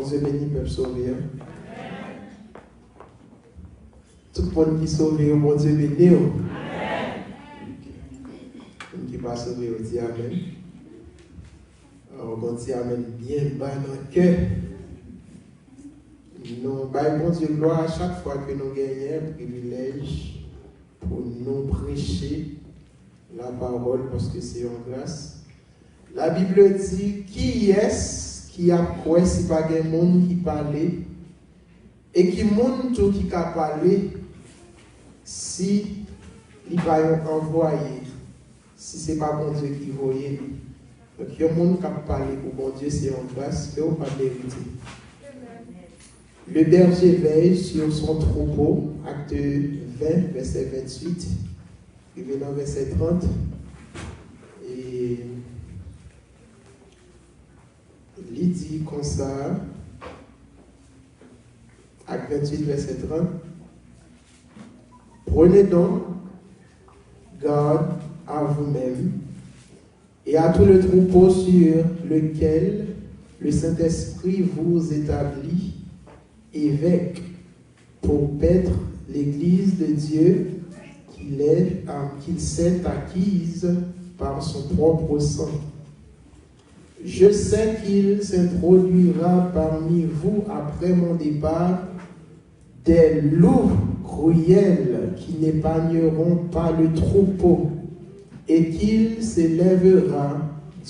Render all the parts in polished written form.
Bon Dieu béni peut sauver. Tout le monde qui sauve, bon Dieu béni. Qui ne pas sauver, on dit Amen. On dit Amen bien bas dans le cœur. Nous baillons bon Dieu gloire à chaque fois que nous gagnons un privilège pour nous prêcher la parole parce que c'est en grâce. La Bible dit qui est-ce qui a quoi si pas un monde qui parle et qui monde tout qui a parlé si il va envoyer si c'est pas bon Dieu qui voyait. Donc il y a un monde qui a parlé pour bon Dieu c'est en grâce mais on pas vérité. Le berger veille sur son troupeau, acte 20, verset 28, et venant verset 30. Et il dit comme ça, acte 28, verset 30. Prenez donc garde à vous-même et à tout le troupeau sur lequel le Saint-Esprit vous établit évêque pour paître l'Église de Dieu qu'il s'est acquise par son propre sang. Je sais qu'il s'introduira parmi vous après mon départ des loups cruels qui n'épargneront pas le troupeau et qu'il s'élèvera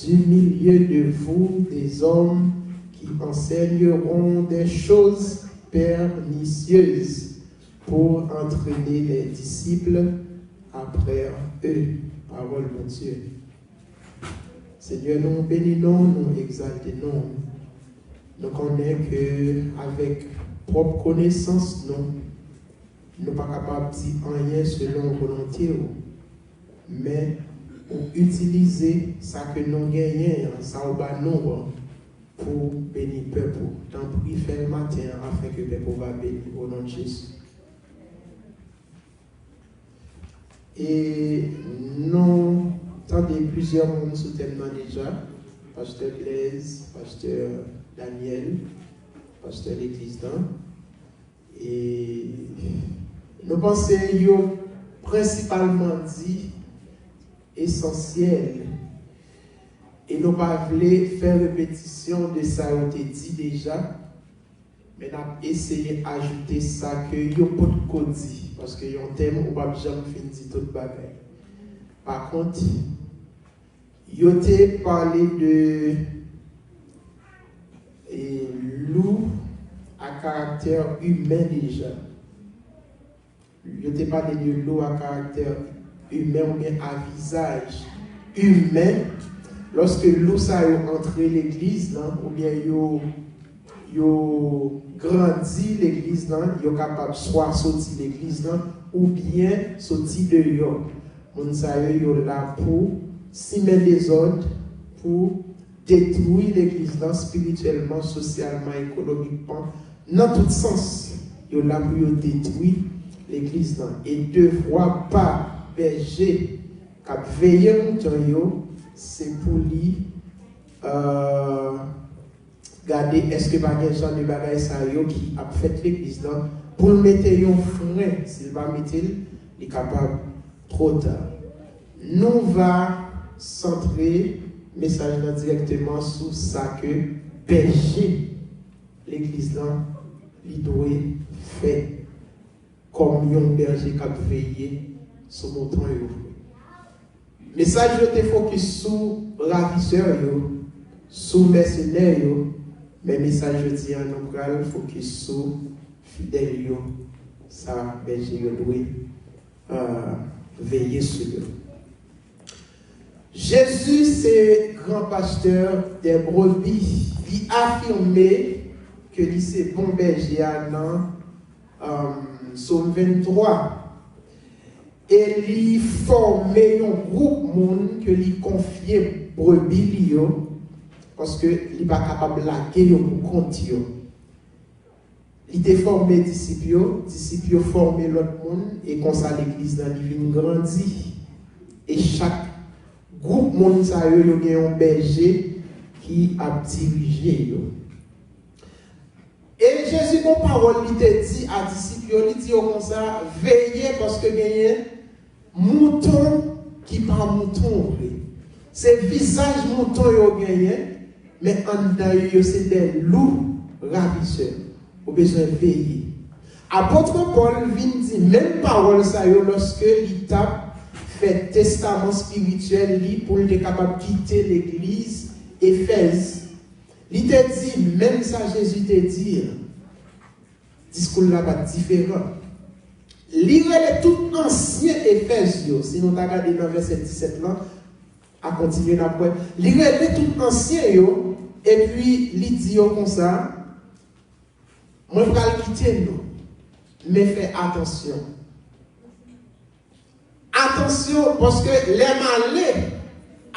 du milieu de vous des hommes qui enseigneront des choses pernicieuses pour entraîner les disciples après eux. Parole de Dieu. Seigneur, nous bénissons, nous exaltons. Nous connaissons qu'avec propre connaissance, nous ne sommes pas capables de dire rien selon volonté, mais pour utiliser ça que nous gagnons, ça au bas nous pour bénir le peuple. Tant pis, fais le matin afin que le peuple va bénir au nom de Jésus. Et nous entendons plusieurs mondes soutènement déjà. Pasteur Blaise, Pasteur Daniel, Pasteur l'Église d'An. Et nous pensons principalement dit essentiel. Et nous pas voulu faire répétition de ça on été dit déjà, mais nous avons essayé d'ajouter ça que yo pas de code dit parce que yon thème ou pas jamais fini tout bagaille. Par contre, yo t'ai parlé de loup à caractère humain déjà. Yo t'ai parlé de loup à caractère humain ou bien à visage humain. Lorsque loup ça a entré l'église, ou bien yo grandi l'église, yo capable soit sortir l'église, ou bien sortir de yo. On ça yo là pour simer les ordres, pour détruire l'église spirituellement, socialement, économiquement, dans tout sens. Yo là pour détruire l'église. Et devoir pas berger cap veiller mouton yo. C'est pour lui garder est-ce que pas des gens de bagaille ça qui a fait l'église là pour le mettre un frein s'il va mettre il est capable trop tard. Nous va centrer message là directement sur ça que berger l'église là il doit faire comme un berger qui a veillé sur mouton yo. Message je te focus sur ravisseur sur mercenaire mais message je dis en nous focus sur fidèle ça berger doit veiller sur eux. Jésus c'est grand pasteur des brebis, il affirmait que c'est bon berger dans Psaume 23. Et il formait un groupe monde que lui confiait brebis parce que il n'est pas capable de laquer pour compte. Il était formé disciples formé l'autre monde et comme ça l'église dans l'ivine grandit. Et chaque groupe monde ça a un berger qui a dirigé. Et Jésus, mon parole, il te dit à disciples, il dit comme ça, veillez parce que gagnez mouton qui pas mouton. C'est visage mouton qui gagné, mais en dedans, c'est des loups ravisseurs. Vous avez besoin de veiller. Apôtre Paul vient dire, même parole ça, lorsque il tape, fait testament spirituel pour être capable de quitter l'église Éphèse. Il te dit, même ça Jésus te dit, discours là pas différent. Lire tout ancien Éphèse, si nous regardons dans verset 17 là, à continuer après. Lire tout ancien, et puis il dit comme ça, moi je vais le quitter, nous. Mais fais attention. Attention, parce que les malais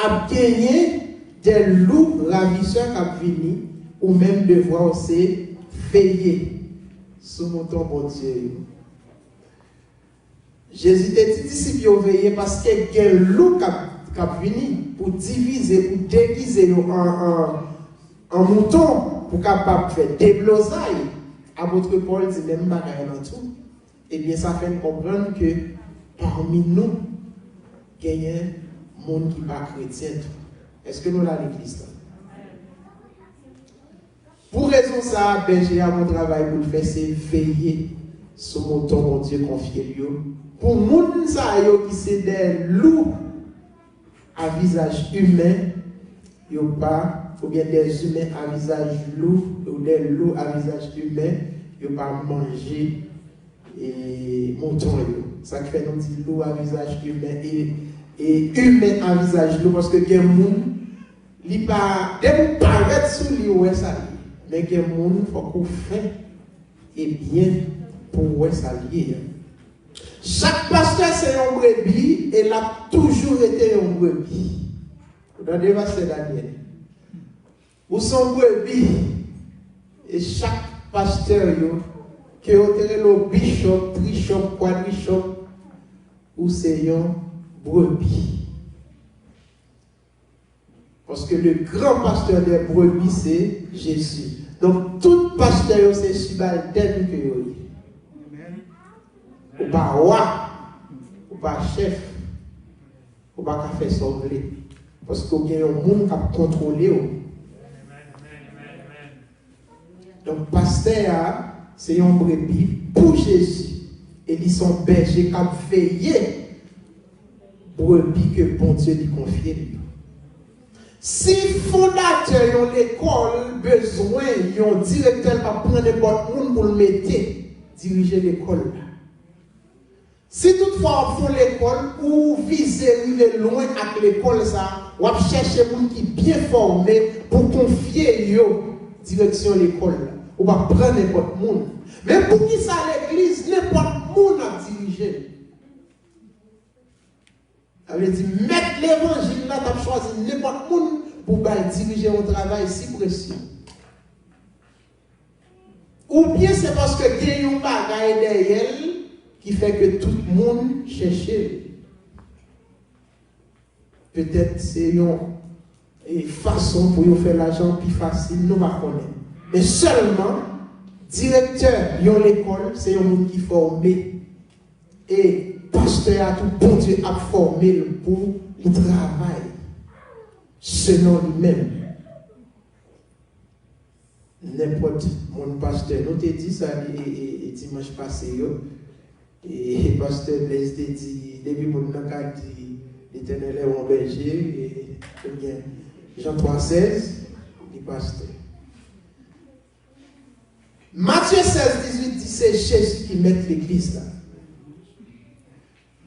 ont gagné des loups ravisseurs qui ont venu, ou même devoir aussi veiller sur mon ton bon Dieu. Jésus t'a dit disciples veiller parce qu'il y a des loups qui ont venu pour diviser, pour déguiser en mouton, pour capable faire des blosailles. Apôtre Paul dit même bagaille dans tout. Eh bien, ça fait comprendre que parmi nous, il y a un monde qui n'est pas chrétien. Est-ce que nous l'avons l'église là? Pour raison ça, j'ai à mon travail pour le faire, c'est veiller sur mon temps, mon Dieu, confié. Pour les gens qui sont des loups à visage humain, ou bien des humains à visage loup, ou des loups à visage humain, ils ne pas manger et mouton. Ça fait nous dire loup à visage humain et humain à visage loup, parce que les gens, ils ne paraissent pas sur lui, ouais, ça. Mais les gens, il faut qu'on fasse et bien pour ouais, ça lié. Chaque pasteur, c'est un brebis et il a toujours été un brebis. Vous avez verset Daniel. Où sont brebis et chaque pasteur, qui ont été le bishop, trishop, quadrishop, ou c'est un brebis. Parce que le grand pasteur des brebis, c'est Jésus. Donc, tout pasteur, c'est subalterne que vous. Ou pas roi, ou pas chef, ou pas faire sembler. Parce qu'il y a un monde qui a contrôlé. Donc, pasteur, c'est un brebis pour Jésus. Et ils sont bergers qui ont veillé brebis que bon Dieu lui confie. Si fondateur ont l'école, besoin, ils ont directeur qui prend n'importe monde pour le mettre, diriger l'école. Si toutefois on fait l'école ou viser arriver loin avec l'école, ça, on va chercher des gens qui sont bien formés pour confier yo direction l'école. On va prendre n'importe monde. Mais pour qui ça l'église, n'importe monde à diriger. Ça veut dire mettre l'évangile là, tu as choisi n'importe monde pour diriger un travail si précieux. Ou bien c'est parce que il y a un bagage derrière qui fait que tout le monde cherche. Peut-être c'est une façon pour faire l'argent plus facile, nous ne connaissons pas. Mais seulement, directeur de l'école, c'est un monde qui est formé. Et pasteur a tout bon Dieu a formé pour le travail, selon lui-même. N'importe mon pasteur, nous t'ai dit ça dimanche passé. Et le pasteur Blaise te dit, depuis mon nom dit, l'Éternel est mon berger, et bien, Jean 3,16, le pasteur. Matthieu 16, 18 dit, c'est Jésus qui met l'église là.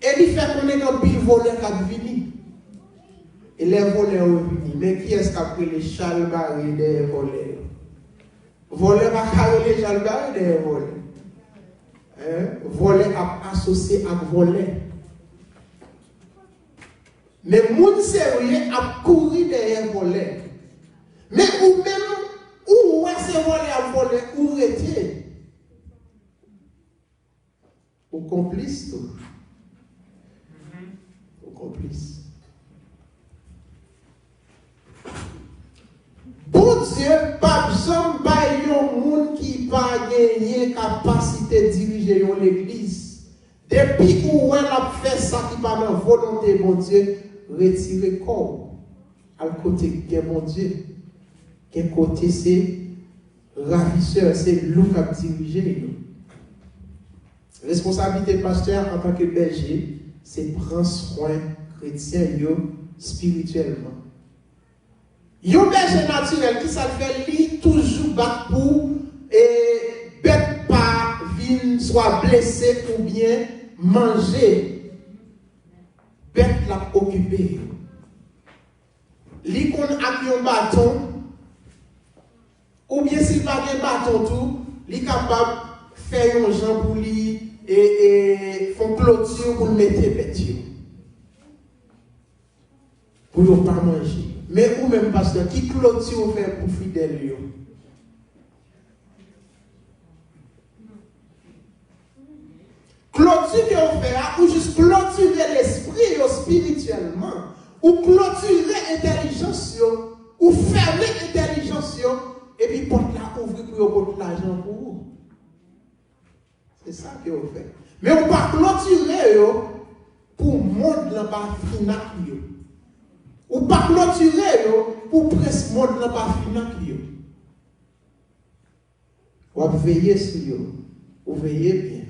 Et il fait qu'on est un pile voleur qui a venu. Et les voleurs sont venus. Mais qui est-ce qui a pris les chalbarés des voleurs? Voleur a carré les chalbarés des voleurs. Voler à associé à voler. Mais moun sérieux a couru derrière voler. Mais ou même, où est-ce voler à voler, ou retier? Ou complice tout. Ou complice. Bon Dieu, pas besoin de yon moun qui pas capacité de diriger l'église. Depuis où elle a fait ça qui va dans la volonté de mon Dieu, retirer le corps. À côté de mon Dieu. Quel côté c'est ravisseur, c'est loup qui a dirigé. Responsabilité pasteur en tant que berger, c'est prendre soin chrétien spirituellement. Yon berger naturel qui ça fait lui toujours battre pour et bête pas vin soit blessé ou bien manger. Bête l'a occupé. Li kon ak yon bâton ou bien s'il pas un bâton tout, li capable faire un gens pour lui et font clôture pour le mettre bête pour ne pas manger. Mais ou même pasteur, qui clôture fait pour fidèle yo? Clôture qu'on fait, ou juste clôturer l'esprit spirituellement, ou clôturer l'intelligence, ou fermer l'intelligence, et puis porte la ouvrir pour porter l'argent pour vous. C'est ça qu'on fait. Mais on ne peut pas clôturer pour le monde là pas finac. Ou pas clôturer pour presque monde là pas finac. Ou veiller sur eux. Ou veiller bien.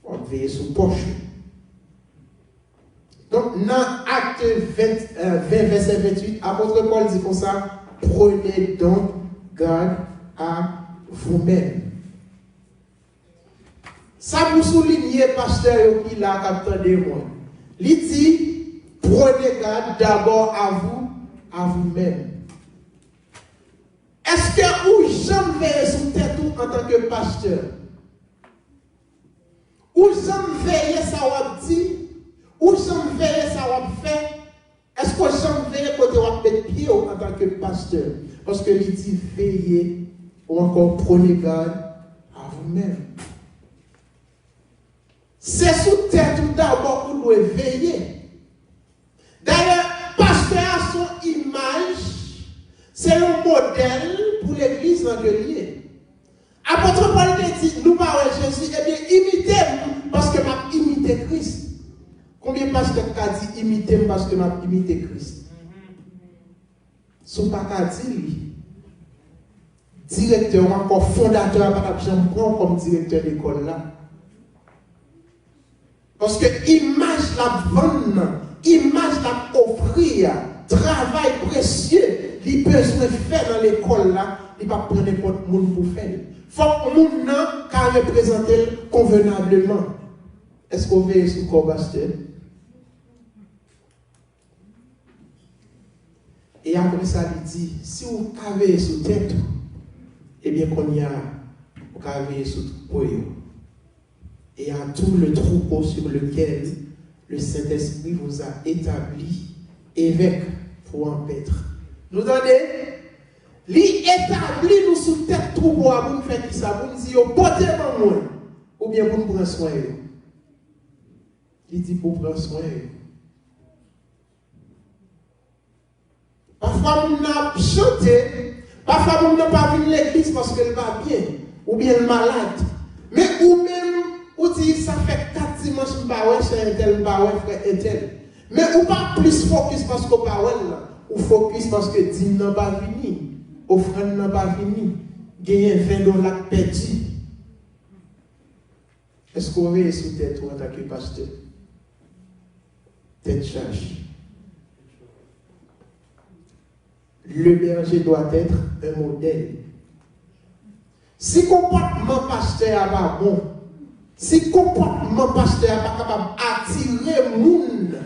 Ou veiller sur poche. Donc, dans Acte 20, verset 28, apôtre Paul dit comme ça, prenez donc garde à vous-même. Ça vous souligne, pasteur, qui l'a capté de moi. Il dit, prenez garde d'abord à vous-même. Est-ce que vous jamais veillez sur tête en tant que pasteur? Ou jamais veillez ça ou dit? Ou jamais veillez ça ou fait? Est-ce que jamais veillez côté ou mettre pied en tant que pasteur? Parce que il dit, veillez ou encore prenez garde à vous-même. C'est sous tête tout d'abord que vous devez veiller. D'ailleurs, pasteur a son image, c'est un modèle pour l'église dans le lieu. Apôtre Paul dit, nous parlons Jésus, eh bien, imitez-moi parce que m'a imité Christ. Combien de pasteurs ont dit imitez-moi parce que m'a imité Christ? Son pas qu'à dire, directeur, encore fondateur, pas comme directeur d'école là. Parce que image la bonne, image la offrir, travail précieux, il besoin de faire dans l'école là, il ne va pas prendre n'importe qui pour faire. Il faut que le monde représenter convenablement. Est-ce qu'on veille sur le corps pasteur? Et après ça, il dit, si vous avez sur tête, eh bien qu'on y a, vous avez sur tout et à tout le troupeau sur lequel le Saint-Esprit vous a établi évêque pour en paître. Nous donnez, l'établi nous sous tête troupeau pour nous faire qui ça, pour nous dire, portez-moi moi, ou bien pour nous prendre soin. Il dit pour prendre soin. Parfois, on a chanté, parfois, on n'a pas vu l'église parce qu'elle va bien, ou bien malade. Mais ou même, ou dit, ça fait 4 dimanches, je ne pas ouais, c'est un tel, frère, un tel. Mais ou pas plus focus parce qu'on pas ouais là, ou focus parce que dîme n'a pas fini, offrande n'a pas fini, gagner $20 perdu. Est-ce qu'on veut sous tête en tant que pasteur? Tête charge. Le berger doit être un modèle. Si le comportement pasteur n'est pas bon, si le comportement pasteur n'est pas capable d'attirer le monde,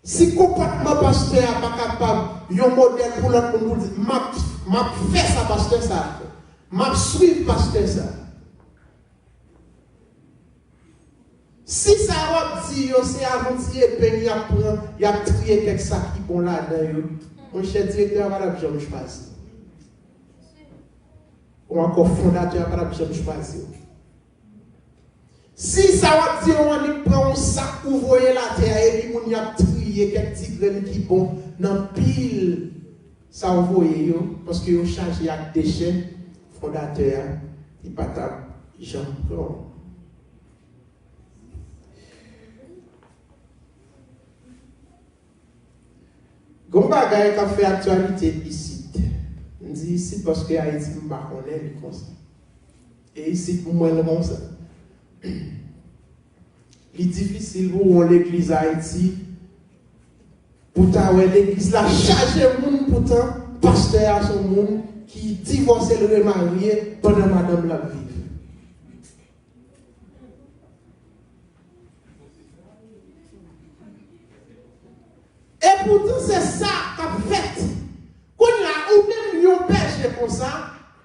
si le comportement pasteur n'est pas capable un modèle pour l'autre monde, m'a fait ça pasteur ça, m'a suivi pasteur ça. Si ça va dire, c'est avant-hier, il y a trié quelque chose qui bon là-dedans. Mon cher directeur, madame, je me choisis. Ou encore fondateur, madame, je me choisis. Si ça va dire, on prend un sac pour voyer la terre et puis on y a trié quelques petits graines qui bon dans pile, ça va voyer, parce que vous chargez avec déchets, fondateur, il pas ta jambe. Gon bagay qui a fait actualité ici. On dit ici parce que Haïti ne pas connaît comme ça. Et ici pour moi comme ça. Il est difficile pour l'église Haïti. Pourtant l'église la charge monde pourtant pasteur à son monde qui divorce le remarié pendant madame la vie. Et pourtant, c'est ça qu'a fait. Quand il y a ou même un péché comme ça,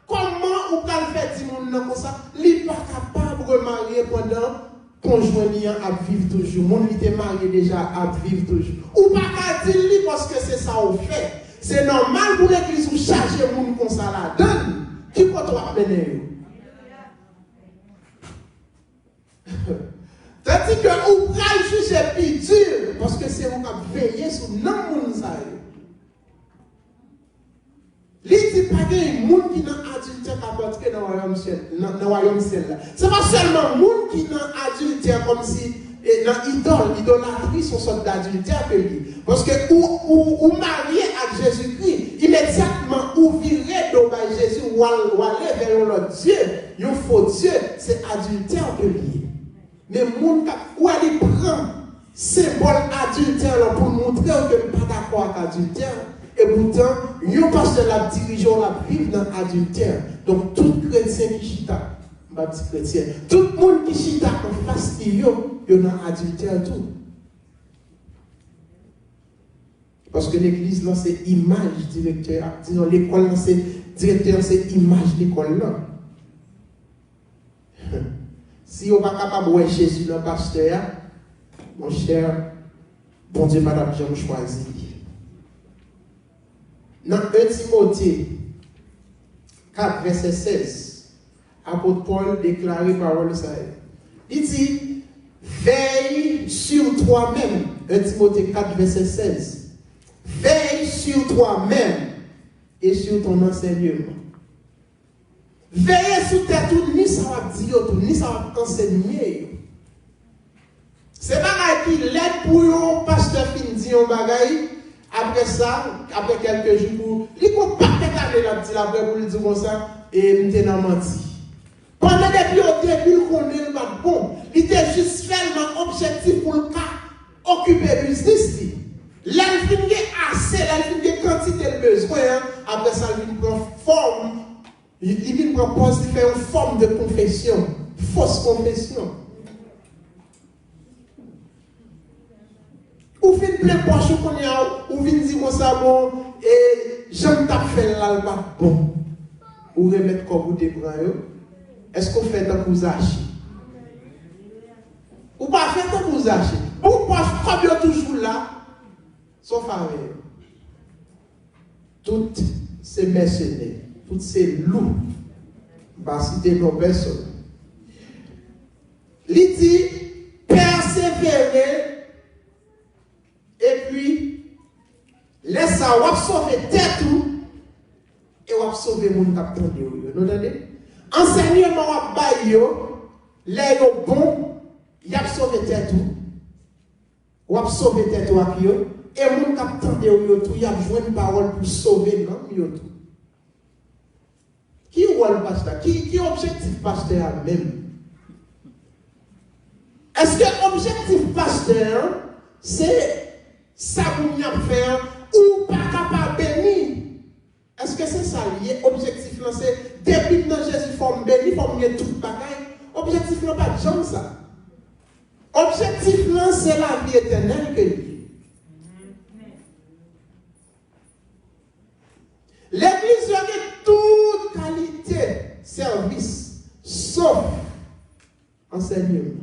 comment on peut faire du monde comme ça? Il n'est pas capable de remarier pendant conjoint à vivre toujours. Mon était marié déjà à vivre toujours. Ou pas qu'à dire parce que c'est ça on fait. C'est normal pour l'église où charger le monde comme ça là. Donne. Qui peut te ramener? Tandis que vous pouvez juger plus dur parce que c'est vous qui veillez sur non monde ça. Il dit pas qu'il y a des gens qui n'ont adultère qui entrer dans le royaume ciel. Ce n'est pas seulement les gens qui n'ont adultère comme si dans l'idolâtrie sont sortes d'adultère que lui. Parce que ou marié à Jésus-Christ, immédiatement ou viré de Jésus ou aller vers l'autre Dieu, un faux Dieu, c'est adultère que lui. Mais les gens qui prend symbole adultère pour montrer que pas d'accord avec adultère. Et pourtant, nous pasteur la dirigeant la vivre dans l'adultère. Donc, tout chrétien qui chita, pas petit chrétien, tout le monde qui chita en face de eux, il y a un adultère tout. Parce que l'église, là, c'est image directeur. Disons, l'école, là, c'est directeur, c'est image l'école, là. Si on n'est pas capable de voir Jésus dans le pasteur, mon cher, bon Dieu, madame, j'ai choisi. Dans 1 Timothée 4, verset 16, apôtre Paul déclare parole ça. Il dit, veille sur toi-même. 1 Timothée 4, verset 16. Veille sur toi-même et sur ton enseignement. Veillez sur tes tout, ni ça va dire, ni ça va t'enseigner. C'est pas qui l'aide pour un pasteur fin dit un bagaille. Après ça, après quelques jours, il ne faut pas pétaler la petite après pour lui dire comme ça, et il n'a menti. Pendant depuis au début, il connaît le pas bon. Il était juste seulement objectif pour le cas, occuper le business. L'elfine est assez, l'elfine est quantité de besoin. Après ça, il prend forme, il prend poste, il fait une forme de confession, fausse confession. Ou fin plein poche qu'on y a, ou fin dire comme ça, bon, et j'aime ta fait là, le pas bon. Ou remettre comme vous débrouillez. Est-ce qu'on fait un pour acheter? Ou pas faire un pour acheter? Ou pas comme toujours là, sauf avec toutes ces mercenaires, toutes ces loups, pas citer nos personnes. Il dit, persévérer. Et puis, laisse ça, on va sauver tête et on va sauver mon capteur de vous. Vous entendez? Enseignement, on va bailler, les bon, il a sauvé tête ou, on va sauver tête ou et mon capteur de vous, il a besoin de parole pour sauver l'homme. Qui est le pasteur? Qui est l'objectif pasteur même? Est-ce que l'objectif pasteur, c'est ça vous y a fait ou pas capable de bénir? Est-ce que c'est ça lié? Objectif là, c'est depuis que Jésus forme béni, forme tout le bagaille. Objectif là, pas de genre ça. Objectif là, c'est la vie éternelle que lié. L'église a toute qualité, service, sauf enseignement.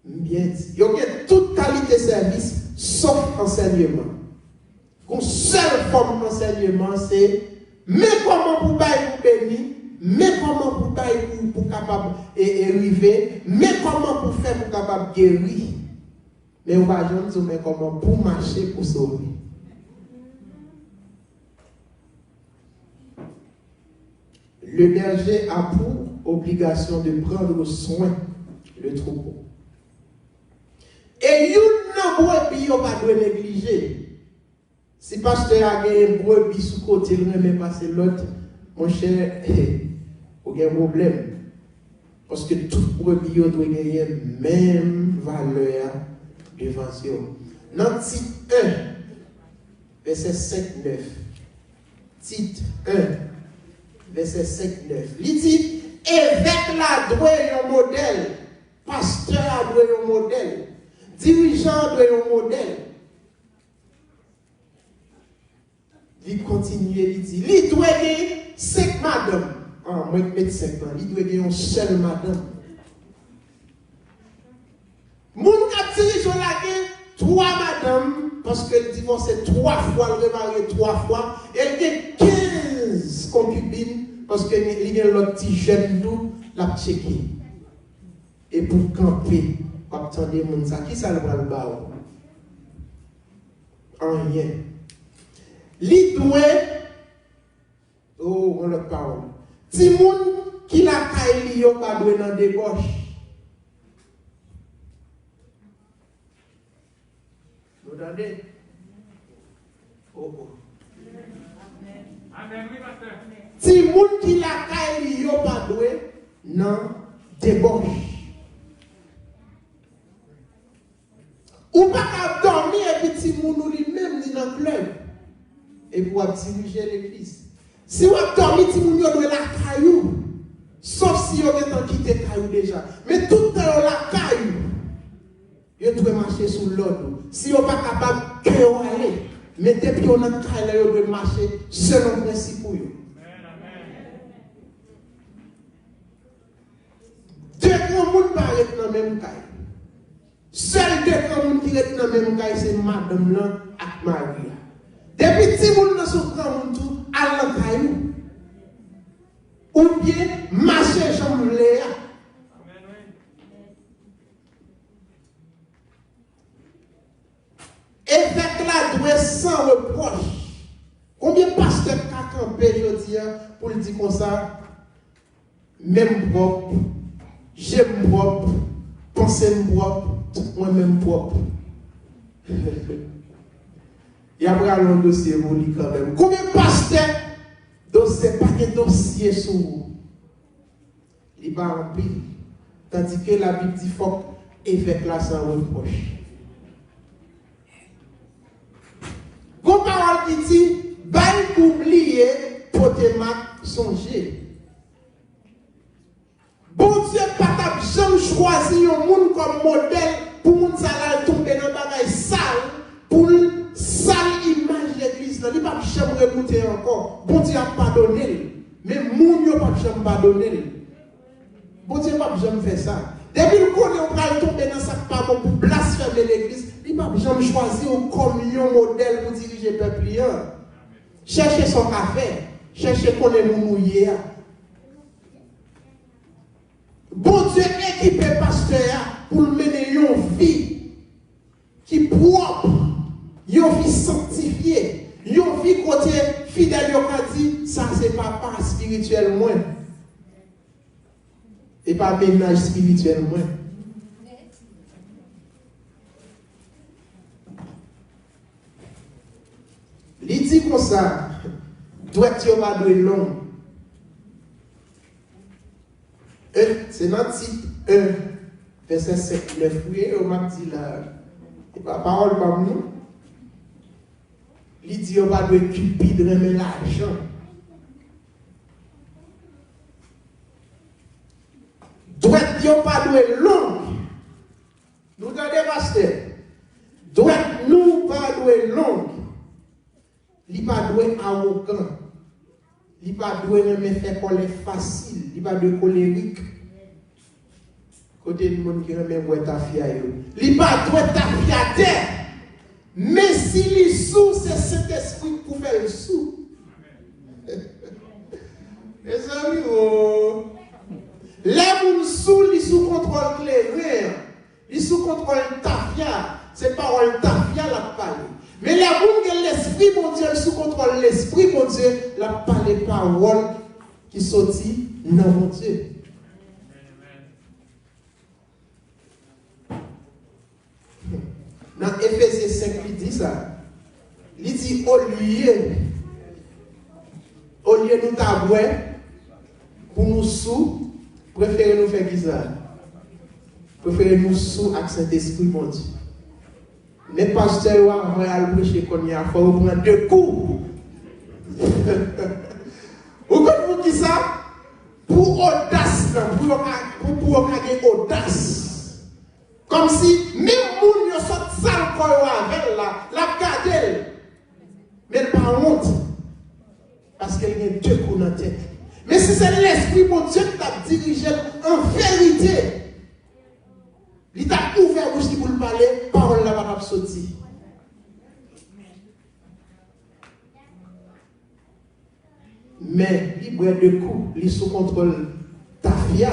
Bien dit. Il y a toute qualité de service, sauf enseignement. Une seule forme d'enseignement, c'est mais comment pour bailler pour bénir, mais comment pour bailler pour capable arriver, mais comment pour faire pour capable guérir. Mais on va dire mais comment pour marcher pour sauver. Le berger a pour obligation de prendre soin le troupeau. Et une brebis, on va négliger. Si pasteur a une brebis sous côté, il ne même passer l'autre, mon cher, il y a un problème. Parce que toute brebis doit gagner la même valeur devant Dieu. Dans Tite 1, verset 5-9. Tite 1, verset 5-9. Il dit, évêque la doit un modèle, pasteur a doit un modèle, dirigeant doit un modèle. Il continue, il dit, il doit gagner 5 madames. Ah, moi, je mets 5 ans, il doit gagner une seule madame. Mon qui dirige la guerre, 3 madames, parce qu'elle divorçait 3 fois, elle remariée 3 fois, elle a 15 concubines, parce qu'elle y a l'autre petit jeune nous, l'a checké. Et pour camper, pour attendre les gens, qui ça le bras le bas? Rien. L'idoué, oh, on le parle. Si moun qui la caille, yo pas doué dans des gauches. Vous entendez? Oh, oh. Amen, oui, pasteur. Si moun qui la caille, yo pas doué dans des gauches. Ou pas qu'à dormir et puis si moun ou lui-même ni dans le club. Et pour diriger l'église. Si vous avez dormi, si vous avez la caillou, sauf si vous avez quitté la caillou déjà. Mais tout le temps, la caillou, vous devez marcher sous l'ordre. Si vous n'êtes pas capable de aller, mettez pied dans la caillou, vous devez marcher selon le principe. Deux grands monde paraissent dans la même caillou. Seuls deux grands monde qui sont dans la même caillou, c'est Madame là et Maria. Depuis que vous avez ce grand monde, à la caillou, ou bien marcher chambre Léa. Évêque là doit sans reproche. Combien de pasteurs qu'a campé aujourd'hui pour le dire comme ça? Même propre, j'aime propre, pensez propre, moi-même propre. Il y a un dossier pour lui quand même. Combien de pasteurs dossier, pas de dossier sur vous? Il va remplir. Tandis que la Bible dit faut évêque là sans reproche. Une parole qui dit, bail oublier, potémat songer. Bon Dieu, pas jamais choisi un monde comme modèle pour moun salal tomber dans bagay sale, pour sale image de l'église. Il n'a pas jamais remonter encore. Bon Dieu a pardonné. Mais moun yo pas jamais pardonné. Bon Dieu pas jamais faire ça. Depuis le qu'on est tomber dans ça pas bon pour blasphémer l'église, il n'a pas jamais choisi un communion modèle pour diriger le peuple. Chercher son café, chercher qu'on est mouillé. Bon Dieu équipé pasteur pour mener une vie qui est propre, une vie sanctifiée, une vie côté fidèle, qui dit ça c'est pas spirituel moins. Et pas ménage spirituel moins. Il dit comme ça, doit tu pas de long. C'est dans titre 1, verset 7, 9. Oui, on m'a dit là, et pas parole par nous. Il dit on va de cupide de l'argent. Doit Dieu pas de long. Nous donnons pasteur. Doit nous pas de long. Il pas de arrogant. Il pas de me faire coller facile. Il pas de colérique. Côté de monde qui remet moi ta fiaille. Il pas de ta fiateur. Mais si il sous c'est cet esprit pour faire le sous. Les amis, oh. Les gens sous, ils sous contrôle clair, ils sous contrôle tafia, c'est pas un tafia la parole. Mais les gens qui ont l'esprit, mon Dieu, sous contrôle l'esprit, mon Dieu, la parole parole qui sortit dans mon Dieu. Dans Éphésiens 5, il dit ça. Il dit au lieu de nous tabouer, pour nous sous, préférez nous faire qui ça? Préférez nous sous avec Saint-Esprit, mon Dieu. Les pasteurs, avant de prêcher, qu'on y a, il faut prendre 2 coups. Vous comprenez qui ça? Pour audace, pour gagner audace. Comme si même moun yo sort sale koyo avec la gade. Mais pas honte. Parce qu'elle a 2 coups dans la tête. Mais si c'est l'Esprit mon Dieu qui t'a dirigé en vérité, il t'a ouvert bouche pour le parler, parole là va sortir. Mais il boit 2 coups, il est sous contrôle ta fia,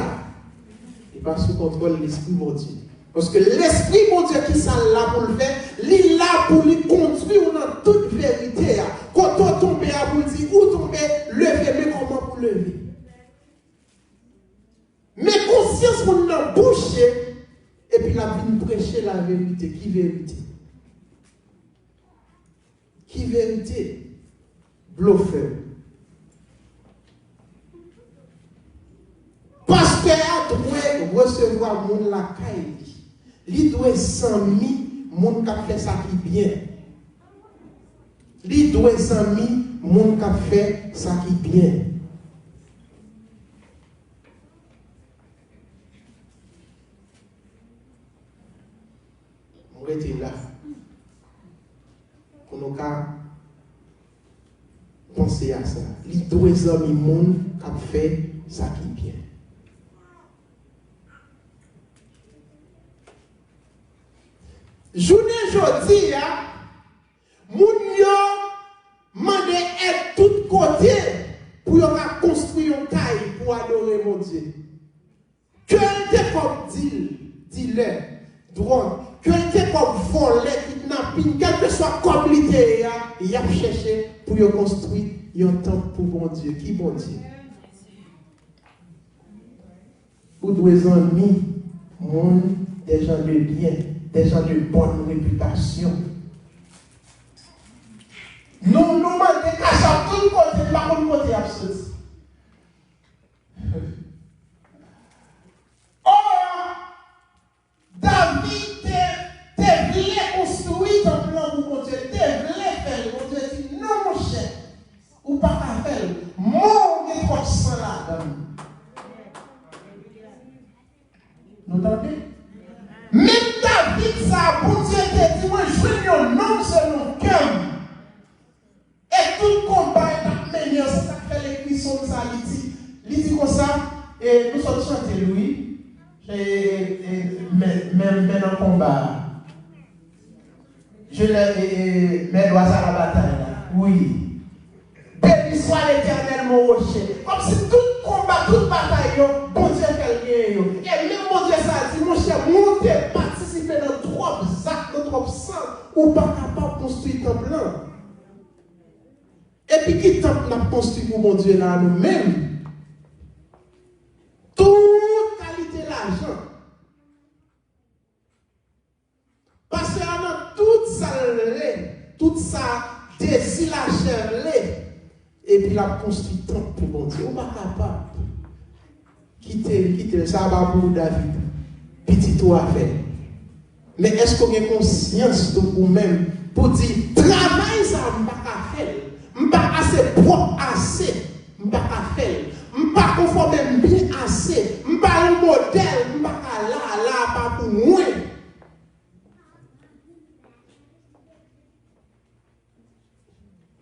il n'est pas sous contrôle l'Esprit mon Dieu. Parce que l'Esprit mon Dieu qui s'en là pour le faire, il est là pour lui conduire dans toute vérité. Quand on tombe à pour dire où tomber, lever, mais comment pour lever. Mais conscience pour nous boucher, et puis la vie prêcher la vérité. Qui vérité? Qui vérité? Bluffeur. Pasteur doit recevoir mon la caille. Il doit 100 000 moun qui fait ça qui bien. Il doit 100 000 moun qui fait ça qui bien. On était là. Pour nous penser à ça. Il doit 100 000 moun qui fait ça qui bien. Journée aujourd'hui, moun yo mande être tout côté pour construire un caille pour adorer mon Dieu. Que était comme dealer, drogue, que était comme voler, kidnapping, quel que soit comme l'idée, il a cherché pour construire un temple pour mon Dieu. Qui bon Dieu? Pour deux amis, des gens de bien. Des gens de bonne réputation. Nous demandons des caches à tout côté, de la bonne côté absolue. Or, David te voulait construire ton plan pour mon Dieu. Te voulait faire. Mon Dieu dit non, mon cher. Ou pas qu'à faire. Mon Dieu, trop sans la dame. Nous entendez? Même David, ça, pour Dieu te dit, moi, je veux un nom selon cœur. Et tout combat est meilleur, c'est ça qui fait l'écriture de ça. Il dit comme ça, et nous sommes chantés, oui, même en combat. Je mets doigts à la bataille, oui. Béni soit l'Éternel, mon rocher. Comme si tout combat, toute bataille, bon Dieu fait le bien. Et même mon Dieu, ça dit, mon cher, montez, participez dans trop actes, dans trop sang, ou pas capable de construire ton plan. Et puis, qui temple l'a construit pour mon Dieu là, nous-mêmes? Toute qualité l'argent. Parce que dans toute ça désir la chair, et puis la construit temple pour mon Dieu. On n'est pas capable. Quitter, ça va pour David. Petit toi à faire. Mais est-ce qu'on a conscience de vous-même pour dire, travail ça, je ne peux pas faire. Je ne suis pas assez propre assez. Je ne peux pas faire. Je ne suis pas conforme bien assez. Je ne suis pas un modèle. Je ne suis pas là, pas pour moi.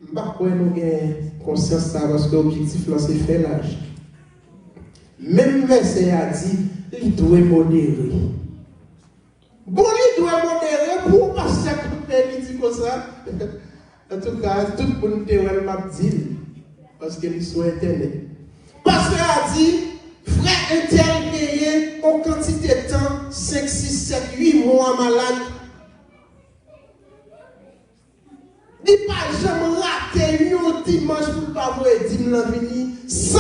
Je ne sais pas pourquoi nous avons conscience de ça, parce que l'objectif là c'est faire l'âge. Même verset a dit, il doit modérer. Bon, il doit modérer pour passer à côté, il dit comme ça. En tout cas, tout le monde m'a dit, parce qu'il soit internet. Parce qu'il a dit, frère interne payé en quantité de temps, 5, 6, 7, 8 mois malade. Il n'a pas jamais raté un dimanche pour ne pas voir 10 000 venir. Ça!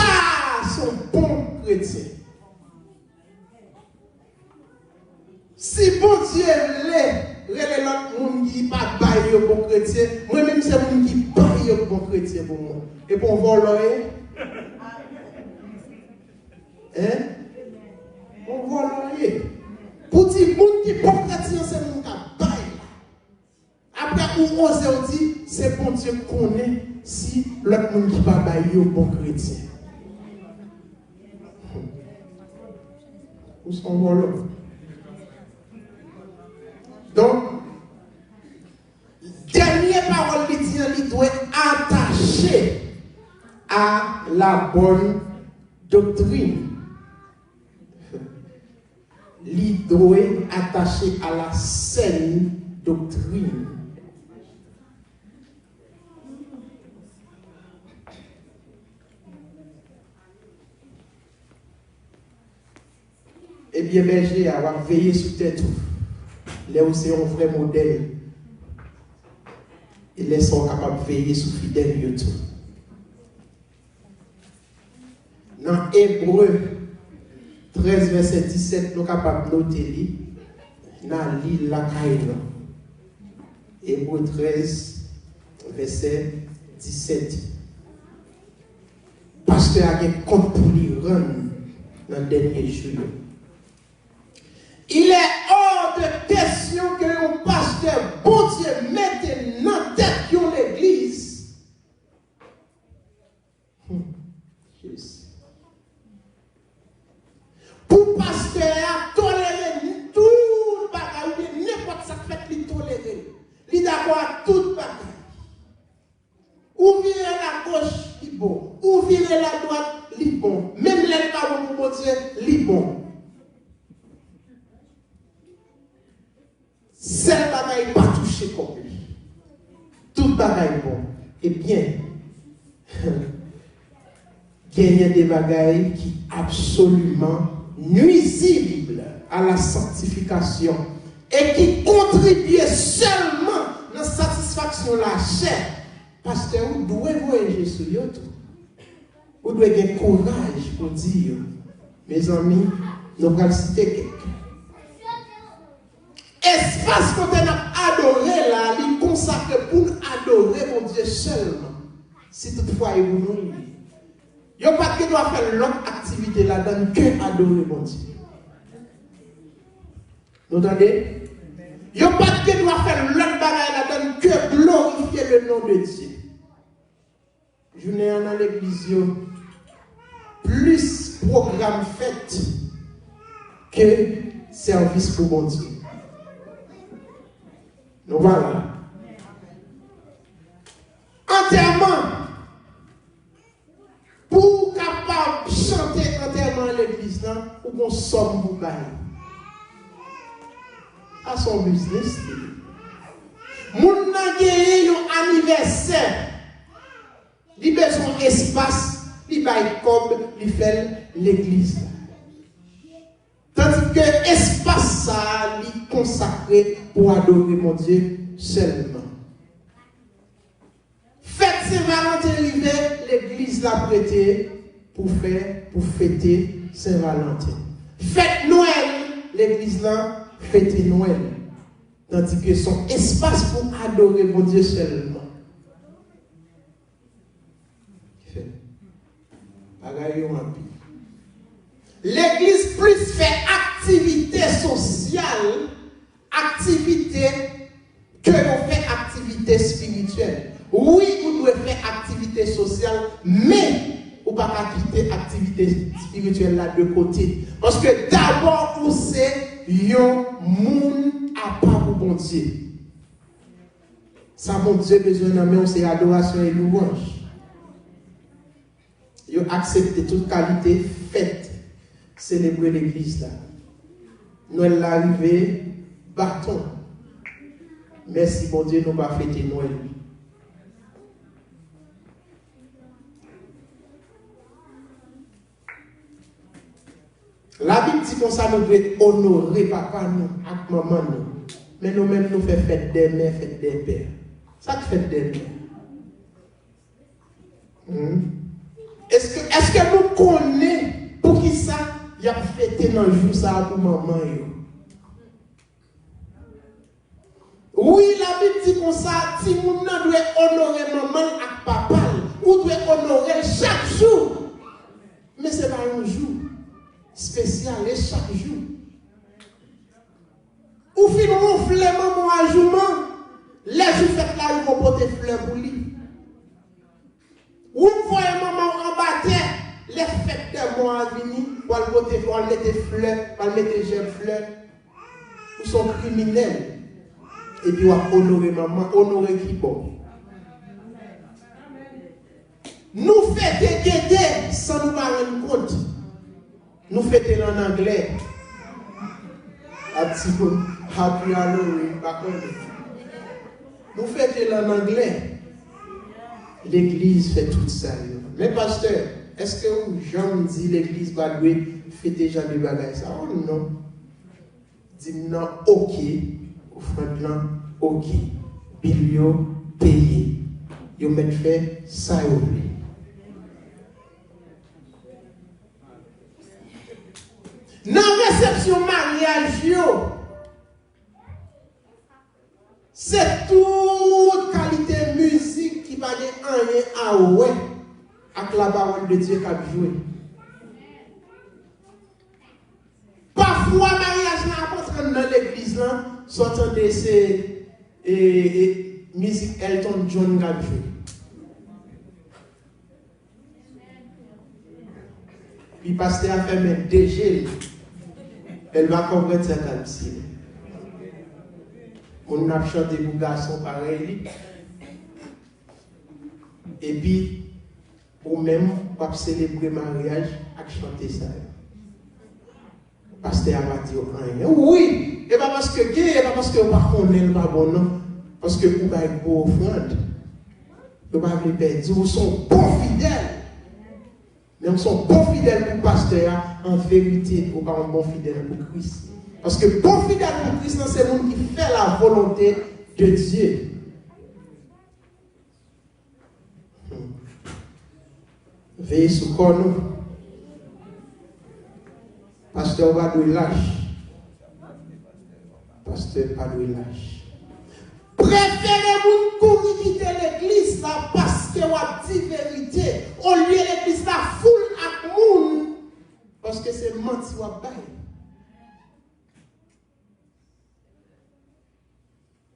Si bon Dieu relève l'autre monde qui pas bailler bon chrétien, moi-même c'est monde qui baille bon chrétien pour moi. Et pour voler, hein? On voler. Pour dire monde qui bon chrétien, c'est monde qui baille. Après, on ose dire, c'est bon Dieu connaît si l'autre monde qui pas bailler bon chrétien. Où sont voleurs? Donc, dernière parole qui dit, il doit être attaché à la bonne doctrine. Il doit être attaché à la saine doctrine. Eh bien, berger, avoir veillé sur tête. Là où c'est un vrai modèle. Et les sont capables de veiller sur fidèle. Dans Hébreu 13, verset 17, nous sommes capables de noter dans l'île la Caïna. Hébreu 13, verset 17. Pasteur a un compte pour lui rendre dans le dernier jour. Il est hors de question que un pasteur, bon Dieu, mette dans tête de l'église. Pour pasteur, tolérer tout le bagage, n'importe ça fait qu'il tolérer. Il est d'accord à tout le bagage. Ou virer la gauche, il est bon. Ou virer la droite, il est bon. Même les parents pour bon Dieu, il est bon. Celle bagaille pas touché comme lui. Tout bagaille bon. Eh bien, il y a des bagailles qui absolument nuisibles à la sanctification et qui contribuent seulement à la satisfaction de la chair. Pasteur, vous devez voyager sur YouTube. Vous devez avoir courage pour dire, mes amis, nous allons citer quelqu'un. Espace qu'on a adoré là, il consacre pour adorer mon Dieu seulement. Si toutefois il vous nourrit. Il n'y a pas de doit faire l'autre activité là-dedans que adorer mon Dieu. Vous entendez? Il n'y a pas de doit faire l'autre bagaille là-dedans que glorifier le nom de Dieu. Je n'ai dans l'église plus programme fait que service pour mon Dieu. Donc voilà. Enterrement. Pour capable de chanter enterrement à l'église, ou qu'on somme pour bailler. À son business. Moun nan gagné un anniversaire. Il a besoin d'espace, il baille comme il fait l'église. Tandis que l'espace ça est consacré pour adorer mon Dieu seulement. Fête Saint-Valentin l'hiver, l'église l'a prêté pour fêter Saint-Valentin. Fête Noël, l'église l'a fêté Noël. Tandis que son espace pour adorer mon Dieu seulement. L'église plus fait activité sociale, activité que l'on fait activité spirituelle. Oui, vous devez faire activité sociale, mais vous ne pouvez pas quitter activité spirituelle là de côté. Parce que d'abord, vous c'est un monde à part pour bon Dieu. Ça, mon Dieu, besoin d'un mais c'est adoration et louange. Vous acceptez toute qualité faite. Célébrer l'église là. Noël l'arrivée, bâton. Merci mon Dieu, nous pas fêter Noël. La Bible dit comme ça, nous devons honorer papa nous, avec maman nous. Mais nous-mêmes nous faisons fête des mères, fête des pères. Ça que fête des mères. Est-ce que nous connaissons pour qui ça? Il a fêté dans le jour ça pour maman. Oui, la Bible dit comme ça, si vous doit honorer maman et papa, ou doit honorer chaque jour. Mais ce n'est pas un jour spécial, et chaque jour. Ou finalement, fleur maman à jour, les jours faites là, ils vont porter fleurs pour lui. Ou vous voyez maman en bataille, les fêtes de mois à venir, pour aller mettre des fleurs, pour aller mettre des fleurs, ou sont criminels. Et puis, on honorer maman, honorer qui bon. Nous fêtons guédé sans nous rendre compte. Nous fêtons en anglais. Happy Halloween, pas comme nous fêtons en anglais. L'église fait tout ça. Mais pasteur, est-ce que Jean dit l'église va fêter Jean de bagaille ça? Oh non. Dis non, ok. Offrande là, ok. Bilio payé. Yo met fait ça yo. Dans la réception mariage yo, c'est toute qualité musique qui va gagner à ouais avec la parole de Dieu qui a joué. Parfois mariage là après dans l'église là, sortant de ces musique Elton John qui a joué. Puis pasteur a fait mettre DG, elle va comprendre ça comme si. On a chanté pour garçon pareil. Et puis, ou même, pour célébrer le mariage, à chanter ça. Pasteur a dit rien. Oui, et pas parce que gay, et pas parce que on va connaître pas bon non, parce que vous avez une bonne offrande. Vous n'avez pas perdre, vous sont bons fidèles. Mais on sont bons fidèles pour le pasteur, en vérité, ou pas un bon fidèle pour Christ. Parce que bon fidèle pour Christ, c'est le monde qui fait la volonté de Dieu. Veillez sur quoi nous. Pasteur va nous lâcher. Pasteur pas nous lâcher. Préférez-vous courir quitter l'église là parce que vous avez dit vérité. Au lieu de l'église là foule à monde parce que c'est menti ou bail.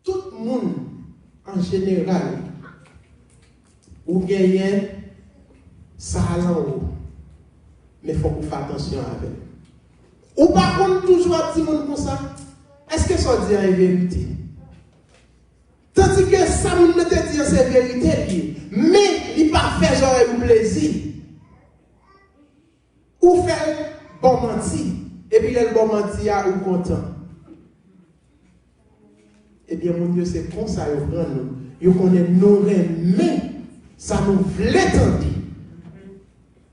Tout le monde en général ou gagne ça là haut. Mais il faut qu'on fasse attention avec. Ou par contre toujours dire monde comme ça. Est-ce que ça dit la vérité? Tandis que ça ne te dit c'est vérité, mais il pas fait genre un plaisir. Ou faire bon menti, et puis le bon menti a ou content. Eh bien, mon Dieu, c'est comme ça, vous prenez nous. Vous connaissez nos mais ça nous voulait tenter.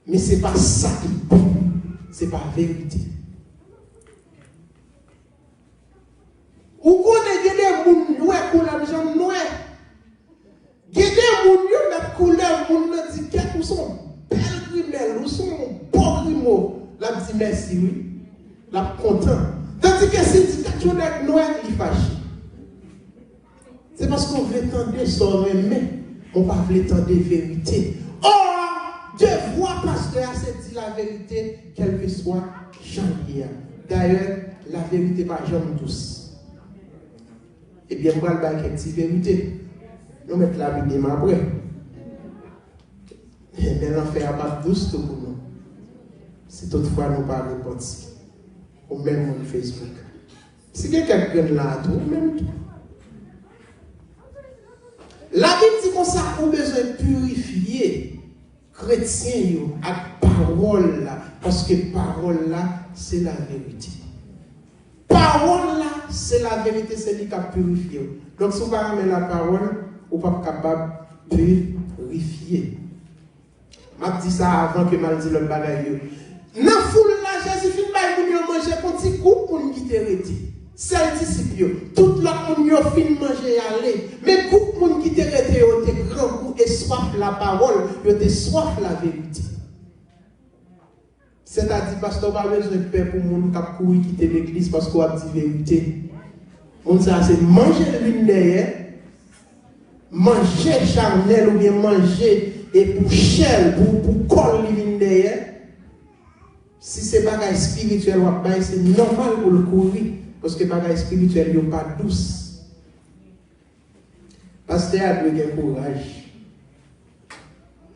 Mais ce n'est pas ça qui est bon. Ce n'est pas la vérité. Ou connaissez des gens qui ont des gens noirs. Il y a des gens qui ont couleur, qui dit qu'ils sont belles criminels, ou sont bons criminels. Là, je dis merci, oui. Là, content. Tandis que si tu as des gens noirs, ils fâchent. C'est parce qu'on veut tendre son mais on ne veut pas tendre vérité. Or, Dieu voit pasteur, c'est dit la vérité, quelle que soit janvier. D'ailleurs, la vérité n'est pas jamais douce. Eh bien, moi, je vais une petite vérité. Nous mettons la Bible après. Mais l'enfer n'est pas douce pour nous. Si toutefois nous ne pas répondre, ou même sur Facebook. Si quelqu'un vient là, tout, même tout. La Bible dit qu'on a besoin de purifier chrétiens avec parole là, parce que parole là, c'est la vérité. Parole là, c'est la vérité, c'est lui qui a purifié. Donc si vous ne parlez pas la parole, vous n'êtes pas capable de purifier. Je dis ça avant que je dise le bagaille. Dans la foule là, Jésus finit par manger un petit coup pour nous quitter. Seul disciple, tout le monde fin manger et aller. Mais beaucoup de gens qui te rete, ont des grands goûts et soif la parole, ils ont soif la vérité. C'est-à-dire, pasteur, pas besoin de peur pour les gens qui courent quitter l'église parce qu'on a dit vérité. On ça c'est manger le vin derrière, manger charnel ou bien manger et pour chair, pour coller le vin derrière. Si c'est bagage spirituel ou pas, c'est normal pour le courir parce que bagage spirituel n'est pas douce. Pasteur a besoin de courage.